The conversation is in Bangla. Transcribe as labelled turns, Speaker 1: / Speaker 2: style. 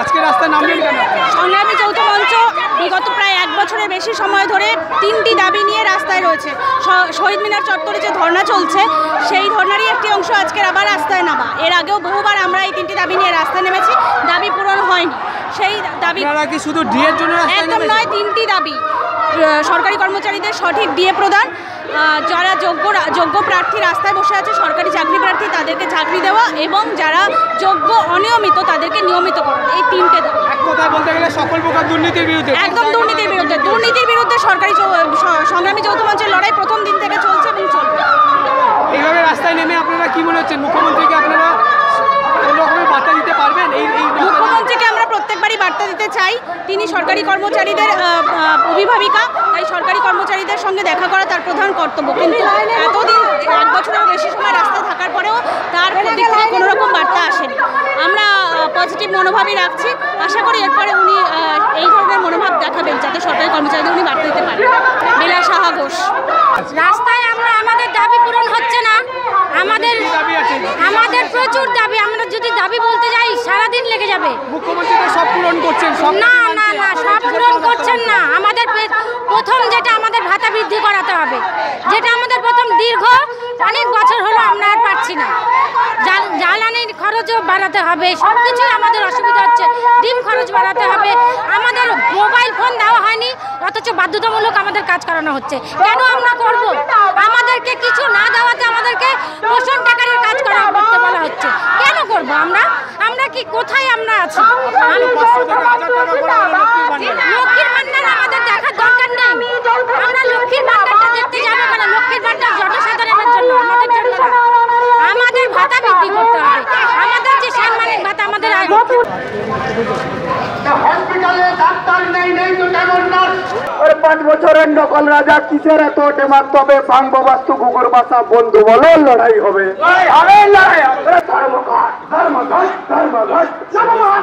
Speaker 1: আজকে রাস্তায় নামলেন কেন?
Speaker 2: সংগ্রামী যৌথ মঞ্চ বিগত প্রায় 1 বছরের বেশি সময় ধরে 3টি দাবি নিয়ে রাস্তায় রয়েছে। শহীদ মিনার চত্বরে যে ধর্ণা চলছে সেই ধর্ণারই একটি অংশ আজকের আবার রাস্তায় নামা। এর আগেও বহুবার আমরা এই 3টি দাবি নিয়ে রাস্তায় নেমেছি, দাবি পূরণ হয়নি। সেই দাবি
Speaker 1: কি শুধু ডিএর জন্য
Speaker 2: একদম নয়, 3টি দাবি। সরকারি কর্মচারীদের সঠিক ডিএ প্রদান, যারা যোগ্য প্রার্থী রাস্তায় বসে আছে সরকারি চাকরি প্রার্থী তাদেরকে চাকরি দেওয়া, এবং যারা যোগ্য অনিয়মিত তাদেরকে নিয়মিত করা। এই 3টে দাবি।
Speaker 1: এক কথায় বলতে গেলে সকল প্রকার দুর্নীতির বিরুদ্ধে।
Speaker 2: একদম দুর্নীতির বিরুদ্ধে। দুর্নীতির বিরুদ্ধে সংগ্রামী যৌথ মঞ্চের লড়াই প্রথম দিন থেকে চলছে এবং চলবে।
Speaker 1: এইভাবে রাস্তায় নেমে আপনারা কি মনে হচ্ছে মুখ্যমন্ত্রীকে আপনারা কোনো রকমের বার্তা দিতে পারবেন?
Speaker 2: মুখ্যমন্ত্রীকে আমরা প্রত্যেকবারই বার্তা দিতে চাই। তিনি সরকারি কর্মচারীদের অভিভাবিকা, তাই সরকারি কর্মচারীদের সঙ্গে দেখা করা তার প্রধান কর্তব্য। কিন্তু এতদিন 1 বছরেরও বেশি সময় রাস্তায় থাকার পরেও তার দিক থেকে কোনো রকম বার্তা আসেনি। আমরা পজিটিভ মনোভাবই রাখছি। আশা করি এরপরে উনি এই ধরনের মনোভাব দেখাবেন যাতে সরকারি কর্মচারীদের উনি বার্তা দিতে পারেন। বেলা সাহা ঘোষ।
Speaker 3: রাস্তায় আমাদের দাবি পূরণ হচ্ছে না। আমাদের প্রচুর দাবি। আমরা যদি দাবি বলতে যাই সারাদিন লেগে যাবে।
Speaker 1: মুখ্যমন্ত্রী তো সব পূরণ করছেন।
Speaker 3: না না না, সব পূরণ করছেন না। আমাদের প্রথম যেটা আমাদের ভাতা বৃদ্ধি করাতে হবে, যেটা আমাদের প্রথম দীর্ঘ অনেক বছর হলো আমরা আর পাচ্ছি না। জ্বালানির খরচও বাড়াতে হবে, সব কিছুই আমাদের অসুবিধা হচ্ছে। ডিম খরচ বাড়াতে হবে। আমাদের মোবাইল ফোন দেওয়া হয়নি, অথচ বাধ্যতামূলক আমাদের কাজ করানো হচ্ছে। কেন আমরা করব? আমাদেরকে কিছু না দেওয়াতে আমাদেরকে পোষণ টাকারের কাজ করতে বলা হচ্ছে। কেন করব আমরা? আমরা কি কোথায় আমরা আছি? লক্ষ্মীর ভান্ডার আমাদের দেখার দরকার নেই। আমরা লক্ষ্মীর ভান্ডারটা দেখতে যাবো কেন? লক্ষ্মীর ভান্ডার জনসাধারণের জন্য, আমাদের জন্য না। আমাদের ভাতা বৃদ্ধি করতে হবে। আমাদের যে সাম্মানিক ভাতা আমাদের
Speaker 4: হসপিটালে ডাক্তার নেই তো কেমন নার্স? 5 বছরের নকল রাজা কিসের এত টেমাক? তবে বাংব বাস্তু গুগর বাসা বন্ধু বলো লড়াই হবে। ধর্মঘট ধর্মঘট ধর্মঘট ধর্মঘট